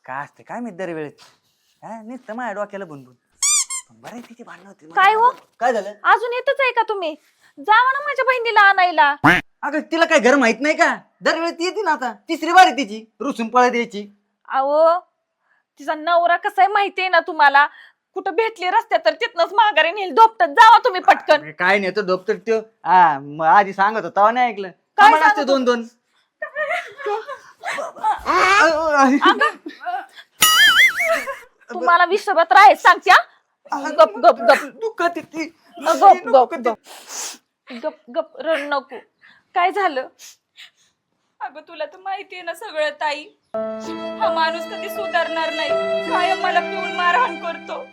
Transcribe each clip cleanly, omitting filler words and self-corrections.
काय असते काय मी दरवेळेस हा नुसतं माझ्या डोक्याला बुनबुन बरं तिची भांडणं होती काय हो? काय झालं अजून येतच आहे का तुम्ही? जावा ना माझ्या बहिणीला आणायला. अगं तिला काय घर माहित नाही का दरवेळेस ती येते ना आता तिसरी बारी तिची रुसून पळत यायची अहो तिचा नवरा कसा आहे माहितीये ना तुम्हाला. कुठं भेटली रस्त्यात तर तिथनच माघारी नेल धोपटत जावा तुम्ही पटकन. अरे काय नाही तो डोपतर त्यो हा मग आधी सांगत होता नाही ऐकलं काय काय सांगत दोन दोन तुम्हाला विसरत राहायच सांगत्या. गप गप गप दुखत ती गप गप गप गप गप रड नको. काय झालं? अगं तुला तर माहितीये ना सगळं ताई. हा माणूस कधी सुधारणार नाही. कायम मला पिऊन मारहाण करतो.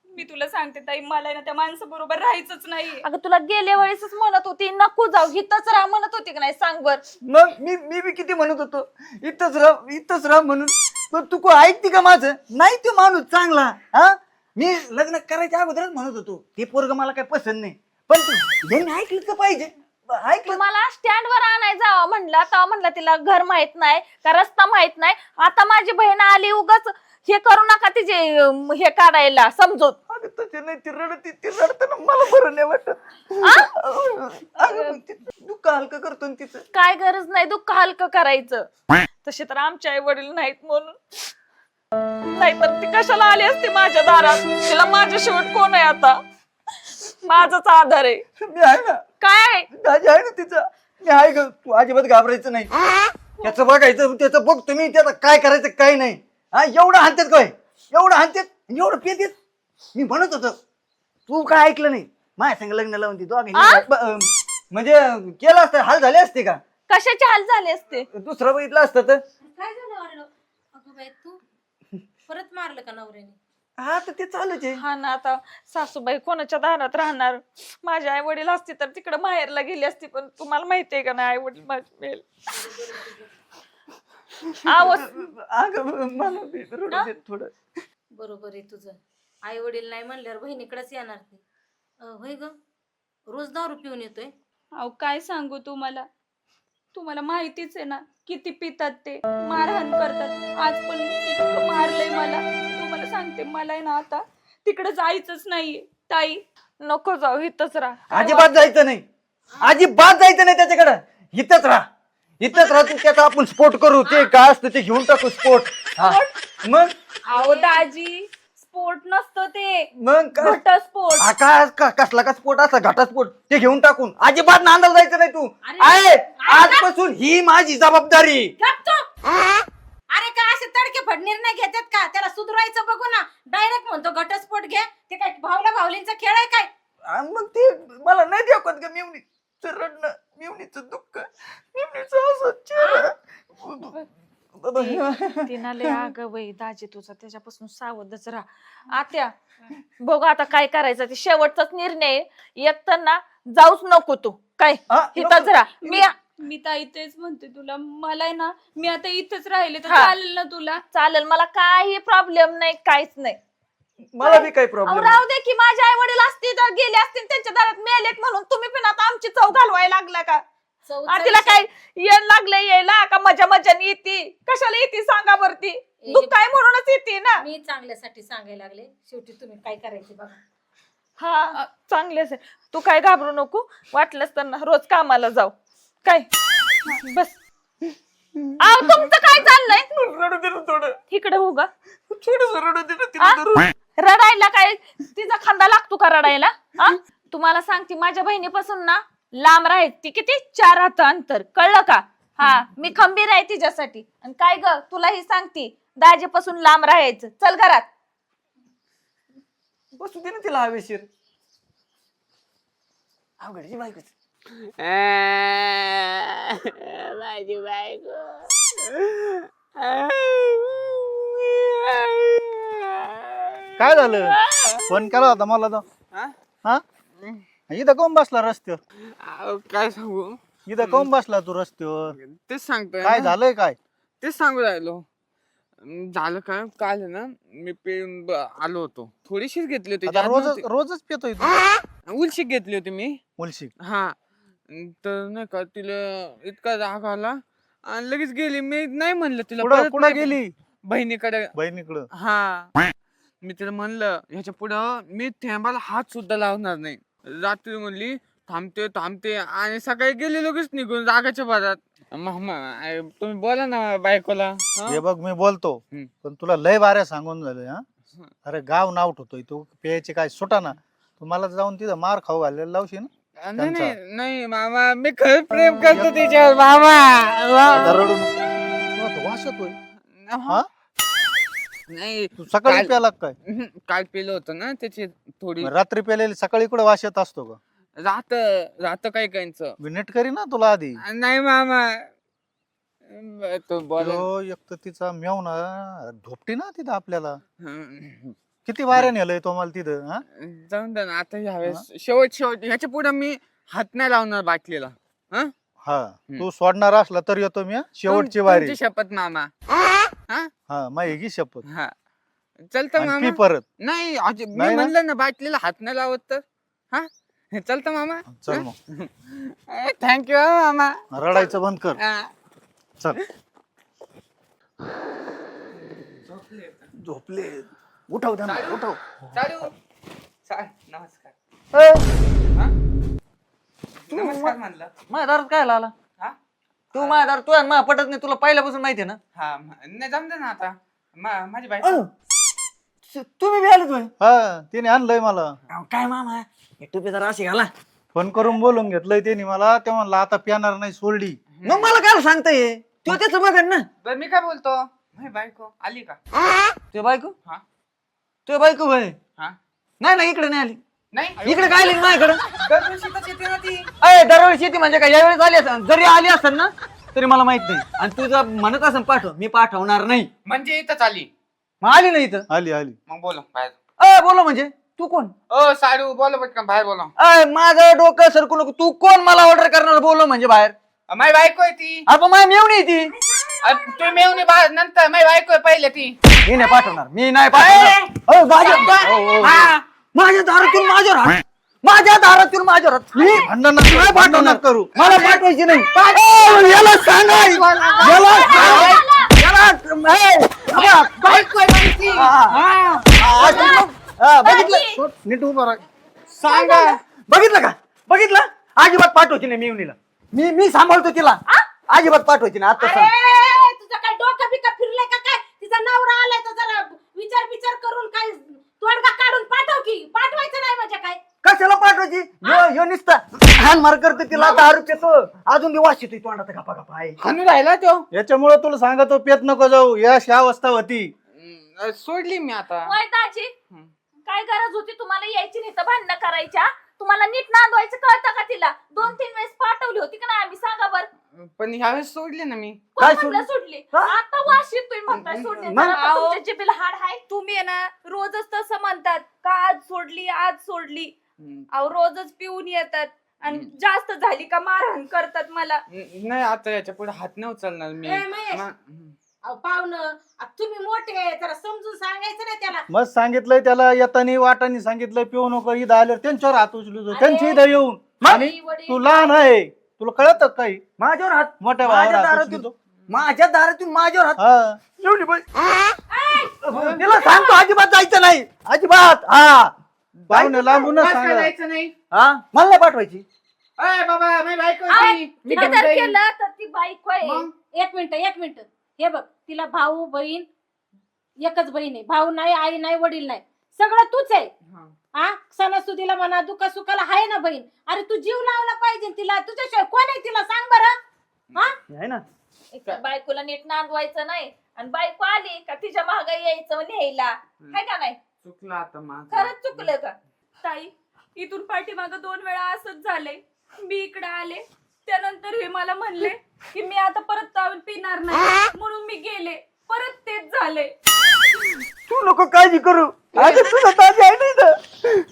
मी तुला सांगते ताई मला ना त्या माणसाबरोबर राहायचंच नाही. अगं तुला गेल्या वेळेसच म्हणत होती नको जाऊ इथंच राहा म्हणत होती का नाही सांग बर. मग मी बी किती म्हणत होतो इथंच राह म्हणून पण तू को ऐकते का माझं नाही तो माणूस चांगला हा मी लग्न करायच्या अगोदरच म्हणत होतो ते पोरग मला काही पसंत नाही पण तू यांनी ऐकलं तर पाहिजे ऐकलं तुम्हाला स्टँड वर आणाय जावा म्हणलं तेव्हा म्हणलं तिला घर माहित नाही का रस्ता माहित नाही. आता माझी बहीण आली उगाच हे करू नका तिचे हे काढायला समजूत. अगं तसे नाही ती रडताना मला बरं नाही वाटत दुःख हलकं करतो ना तिचं काय गरज नाही दुःख हलकं करायचं. तसे तर आमचे आई वडील नाहीत म्हणून नाहीतर ती कशाला आली असती माझ्या दारात. तिला माझ्या शेवट कोण आहे आता. माझाच आधार आहे. मी आहे ना काय दाजी आहे ना तिचं मी आहे ग तू अजिबात घाबरायचं नाही त्याचं बघायचं त्याचं बघ तुम्ही त्याचं काय करायचं काय नाही हा एवढं हाणतात काय एवढं हाणतात एवढं पेतेत मी म्हणत होतो तू काय ऐकलं नाही माझ्या संग लग्न लावून ती म्हणजे केलं असतं हाल झाले असते का कशाचे हाल झाले असते. दुसरं बघितलं असतं तर काय झालं अगं बाई तू परत मारलं का नवऱ्याने? हा तर ते चालूच आहे हा ना आता सासूबाई कोणाच्या दारात राहणार. माझे आई वडील असते तर तिकडे माहेरला गेली असती पण तुम्हाला माहितीये का नाही आई वडील माझे मेल. थोडं बरोबर आहे तुझं. आई वडील नाही म्हणल्यावर बहिणीकडेच येणार ते. होय ग रोज दारू पिऊन येतोय. अहो काय सांगू तुम्हाला माहितीच आहे ना किती पितात ते मारहाण करतात. आज पण इतकं मारलंय मला. तुम्हाला सांगते मला आहे ना आता तिकडे जायचंच नाहीये ताई. नको जाऊ इथंच राहा. अजिबात जायचं नाही त्याच्याकडं इथंच राहा तू त्याचा आपण स्पोर्ट करू ते काय असतं ते घेऊन टाकू स्पोर्ट मग अहो दाजी स्पोर्ट नसतं ते मग घटस्फोट. कसला का स्पोर्ट असा घटस्फोट ते घेऊन टाकून अजिबात नांदायला जायचं नाही तू आहे आजपासून ही माझी जबाबदारी. अरे काय असे तडके फड निर्णय घेतात का? त्याला सुधरायचं बघू ना. डायरेक्ट म्हणतो घटस्फोट घे. ते काय भावला भावलींचा खेळ आहे काय? मग ते मला नाही दाखवत का मेवणीचं रडणं मेवणीचं दुःख मेवणीचं असं तिनाले अगं बाई दाजी तुझा त्याच्यापासून सावधच राहा. आत्या बघ आता काय करायचं ते शेवटचाच निर्णय. एक तर ना जाऊच नको तू काय इथंच राहा. मी ताई तेच म्हणते तुला मला आहे ना मी आता इथंच राहिले तर चालेल ना तुला? चालेल मला काही प्रॉब्लेम नाही काहीच नाही. मला बी काही प्रॉब्लेम राहू दे की माझे आई वडील असतील तर गेले असतील त्यांच्या दारात मेलेत म्हणून तुम्ही पण आता आमची चव घालवायला लागला का? तिला काय येण लागलं यायला का मजा मजाने येते कशाला येते सांगा वरती दुःख काय म्हणूनच येते ना. मी चांगल्यासाठी सांगायला लागले. शेवटी तुम्ही काय करायचे बघा. हा चांगलेच आहे. तू काय घाबरू नको. वाटलंच तर ना रोज कामाला जाऊ काय बस. तुमचं काय चाललंय रडू दे ना थोडं इकडे हो गा. थोडं रडू दे ना तिला रडायला काय तिचा खांदा लागतो का रडायला? तुम्हाला सांगते माझ्या बहिणीपासून ना लांब राहायचं. ती किती 4 हात अंतर कळलं का? हा मी खंबीर आहे तिच्यासाठी. आणि काय ग तुलाही सांगते दाजेपासून लांब राहायचं. चल घरात बसू दे ना तिला हवेशीर अवघडची बायकोच माझी बायको काय झालं? फोन केला होता मला तो. हा इथं कोण बसला रस्त्यावर? काय सांगू इथं कोण बसला तू रस्त्यावर? तेच सांगतोय काय झालंय काय? तेच सांगू राहिलो. झालं काय काल आहे ना मी पिऊन आलो होतो. थोडीशीच घेतली होती. रोजच पितोय तू? उलशी घेतली होती मी. मुलशी? हा तर नाही का तिला इतका राग आला आणि लगेच गेली. मी नाही म्हणलं तिला कुठं गेली? बहिणीकडे. बहिणीकडं. हा मी तिला म्हणलं ह्याच्या पुढं मी थेंबाला हात सुद्धा लावणार नाही. रात्री म्हणली थांबते थांबते आणि सकाळी गेली लगेच निघून रागाच्या भरात. तुम्ही बोला ना बायकोला. हा? हे बघ मी बोलतो हम्म. पण तुला लय बाऱ्या सांगून झालं हा. अरे गाव नाव ठेवतोय तू प्यायचे काय सुटा ना. तुम्हाला जाऊन तिथं मार खाऊ घालायला लावशी ना. नाही नाही नाही मामा मी खरंच प्रेम करतो तिच्यावर मामा. आता रडू नको. तुला तर वास येतोय. हा? नाही तू सकाळी काल- प्याला काय काल पेलं होतं ना त्याची थोडी रात्री प्यालेली सकाळी कुठे वास येत असतो का. राहत काय कायचं. मी नीट करी ना तुला आधी. नाही मामा तो बोला. तो एक तर तिचा मेव ना ढोपटी ना तिथं आपल्याला. हं. किती वाऱ्या नेलंय तो मला तिथं. हा? जाऊन द्या ना आता ह्यावेळेस शेवट ह्याच्या पुढे मी हात नाही लावणार बाटलीला. हा हा तू सोडणार असला तर येतो मी हा. शेवटची वारी. तुमची शपथ मामा. हा माझी घे शपथ. हा चलतं आणि मामा. पी परत. नाही मी नाही ना? म्हणलं ना बाटलीला हात नाही लावत तर. हा चलतं मामा. चल मग थँक्यू मामा. रडायचं बंद कर. हा. चल. झोपले उठव त्यांना चालू? उठव. नमस्कार. ए, नमस्कार म्हणलं. माझ्या दारात काय आला हा तू माझ्या दारात तू आणि मला पटत नाही तुला पहिल्यापासून माहिती ना. हा नाही जमतं ना आता. माझी बायको. तुम्ही बी आले तुम्ही हा तिने आणलंय मला. काय मामा हे टोपी जरा अशी घाला. फोन करून बोलून घेतलंय त्यांनी मला. ते म्हणलं आता पिणार नाही सोडली. मग मला काय सांगताय तो त्याच बघन ना. बरं मी काय बोलतो माझी बायको आली का? तुझ्या बायको हा तुझ्या बायको भाई हा नाही नाही इकडे नाही आली. नाही इकडे काय आली माझ्याकडे. दरवर्षीच येते ना ती. अय दरवेळेस येते म्हणजे काय यावेळेस आली असेल जरी आली असेल ना तरी मला माहित नाही. आणि तुझं म्हणत असेल पाठव मी पाठवणार नाही. म्हणजे इथंच आली. मग आली नाही इथं. आली आली. मग बोला बाहेर. अय बोलो म्हणजे तू कोण. ओ साडू बोला पटकन बाहेर बोला. अय माझं डोकं सरकू नको. तू कोण मला ऑर्डर करणार बोलो म्हणजे बाहेर. माझी बायको आहे ती. अरे पण माझी मेवणी आहे ती. तुम्ही मेवणी बाहेर नंतर माझी बायको आहे पहिले ती. मी नाही पाठवणार मी नाही पाठवणार. अय, हा, माझ्या दारातून माझ्यावर हात. माझ्या दारातून माझ्यावर हात. मी भांडण नाही नको पाठवणार करू. मला पाठवायची नाही. अय, याला सांगा याला सांगा. याला ए, बायको आहे माझी ती. बघितलं नीट उभा राहा. सांगा. बघितलं का बघितलं अजिबात पाठवायची नाही मेवणीला. मी सांभाळतो तिला. अजिबात पाठवायची नाही आता सांग. अरे, तुझं काय डोकं बिकं फिरलंय का काय? तिचा नवरा आलाय तर जरा विचार करून काय तोडगा काढून पाठव की. पाठवायचं नाही म्हणजे काय. कशाला पाठवायची यो निसता हान मार करते तिला दारू पितो अजून बी वास येतोय तोंडात गपा गपा आहे. हाणून राहिला तो. याच्यामुळे तुला सांगतो पेत नको जाऊ. या अशी अवस्था होती. सोडली मी आता. वय दाजी काय गरज होती तुम्हाला यायची नाही तर भांडणं करायच्या. तुम्हाला नीट नांदवायचं कळतं का तिला. 2-3 वेळेस पाठवली होती का नाही आम्ही सांगा बर. पण ह्यावेळेस सोडली ना मी. काय कोण म्हणलं सोडली. हा? आता वास येतोय म्हणताय सोडली. मग? तर आता तुमच्या जिभेला हाड आहे. तुम्ही आहे ना रोजच तसं म्हणतात का आज सोडली. अहो रोजच पिऊन येतात आणि जास्त झाली का मारहाण करतात मला. नाही आता याच्या पुढे हात नाही उचलणार मी. ए, महेश. अहो पाहुणं तुम्ही मोठे जरा समजून सांगायचं ना त्याला. मग सांगितलंय त्याला येतानी वाटानी सांगितलंय पिऊ नको. इथं आल्यावर त्यांच्यावर हात उचलू त्यांची इथं येऊन. आणि आई-वडील तू लहान आहे तुला कळत काही. माझ्यावर हात मोठ्या माझ्या भावावर हात दारातून उचलतो. माझ्या दारातून माझ्यावर हात. हा एवढी बाई. तिला सांगतो अजिबात जायचं नाही अजिबात. हा पाहुणे लांबूनच बस का सांगा. जायचं नाही. हा मला नाही पाठवायची. अय बाबा माझी बायको आहे. आहे ती. मी तिला घेऊन जर जाईन. केलं तर ती बायको आहे. मग? एक मिनिट हे बघ तिला भाऊ बहीण एकच बहीण आहे. भाऊ नाही आई नाही वडील नाही सगळं तूच आहे. हा. हा सणासुदीला म्हणा दुःख सुखाला आहे ना बहीण. अरे तू जीव लावला पाहिजे तिला. तुझ्याशिवाय कोण आहे तिला सांग बरं. हा आहे ना एक तर बायकोला नीट नांदवायचं नाही आणि बायको आली का तिच्या मागं यायचं न्यायला. हाय का नाही. चुकलं आता माझं. खरंच चुकलं का. ताई इथून पाठीमागं 2 वेळा असंच झालंय. मी इकडे आले त्यानंतर हे मला म्हणले की मी आता परत तावून पिणार नाही म्हणून मी गेले. परत तेच झाले. तू नको काळजी करू. अरे तुझा ताजी आहे नाही तर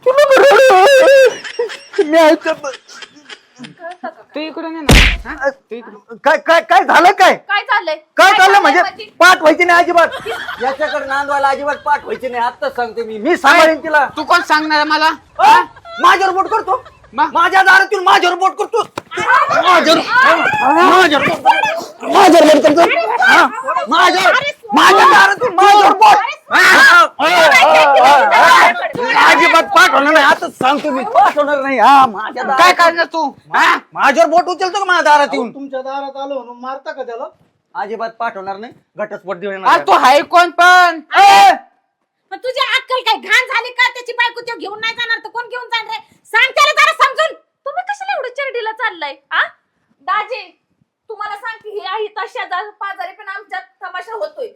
तू नको रडू. मी ऐकत तू इकडून ये ना. हा? तू इकडून. काय काय काय झालं काय काय चाललंय काय चाललं म्हणजे पाठ व्हायची नाही अजिबात. याच्याकडे नांदवायला अजिबात पाठ व्हायची नाही. आत्ताच सांगतो मी सांभाळेन तिला. तू कोण सांगणार मला? माझ्यावर बोट करतो. मा- माझ्या दारातून माझ्यावर बोट करतो. माझ्यावर बोट करतो. हा, माझ्यावर माझ्या दारातून माझ्यावर बोट. अजिबात पाठवणार नाही आता सांगतो मी पाठवणार नाही. हा माझ्या काय दारात करणार तू हा? माझ्यावर बोट उचलतो का माझ्या दारात येऊन? तुमच्या दारात आलो म्हणून मारता का त्याला? अजिबात पाठवणार नाही. घटस्फोट देऊ अरे तू हाय कोण पण पण तुझी अक्कल काय घाण झाली का? त्याची बायको तो घेऊन नाही जाणार तर कोण घेऊन जाणार रे? सांग त्याला जरा समजून. तुम्ही कशाला एवढं चिरडीला चाललाय हा? दाजी तुम्हाला सांगते ही आहे तशा पाजारी पण आमच्यात तमाशा होतोय.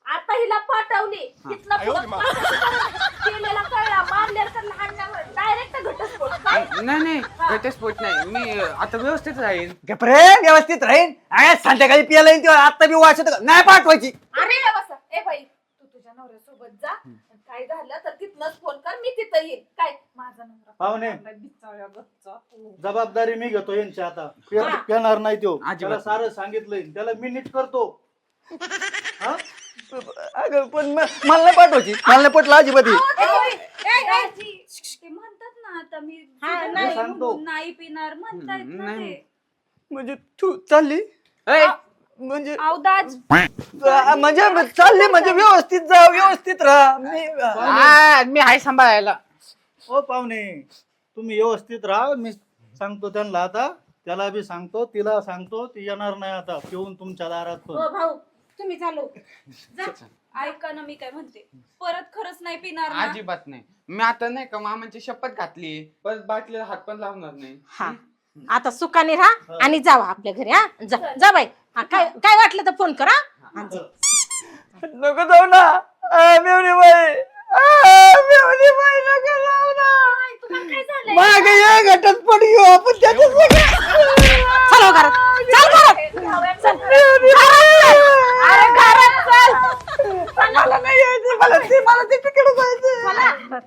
आता हिला पाठवली इथला केलेला कळला मारलेला तर लहान डायरेक्ट घटस्फोट काय? नाही घटस्फोट नाही. मी आता व्यवस्थित राहीन. गप्रे व्यवस्थित राहीन. संध्याकाळी पियाला येईन तेव्हा आता बी वाचत नाही पाठवायची. अरे बसा ए बाई तू तुझ्या नवऱ्यासोबत जा. काय झालं तर तिथनच फोन कर मी तिथं येईल. काय माझा नवरा पाहुणे. बिचाऱ्या गच्चा. जबाबदारी मी घेतो यांची आता. पेणार नाही तो. अजिबात त्याला सारं सांगितलंय. त्याला मी नीट करतो. हा? अगं पण मला नाही पाठवायची. मला नाही पटलं अजिबात हे. ते म्हणतात ना आता मी हा, तुझं नाही, नाही सांगतो. म्हणून नाही पिणार म्हणतायत ना नाही. ते. म्हणजे तू चालली ए, म्हणजे अवदाज म्हणजे चालली म्हणजे व्यवस्थित जा व्यवस्थित राहा. मी हाय सांभाळायला. ओ पाहुणे तुम्ही व्यवस्थित राहा. मी सांगतो त्यांना आता. त्याला बी सांगतो तिला सांगतो. ती येणार नाही आता पिऊन तुमच्या दारात पण. हो भाऊ तुम्ही चालू जा. ऐका ना मी काय म्हणते परत खरंच नाही पिणार ना? अजिबात नाही. मी आता नाही का मामांची शपथ घातली. परत बाटलीला हात पण लावणार नाही. हा आता सुखाने राहा आणि जावा आपल्या घरी. हा जा जा बाई. हा, काय काय वाटलं तर फोन करा. नको जाऊ ना. मेवणी बाई मेवणी बाई नको जाऊ ना. तुम्हाला काय झालंय? मागे ये घटस्फोट घेऊ आपण त्याच्यात चला घरात चल घरात. अरे घरात चल. मला नाही यायचं. मला ते तिकडे जायचं.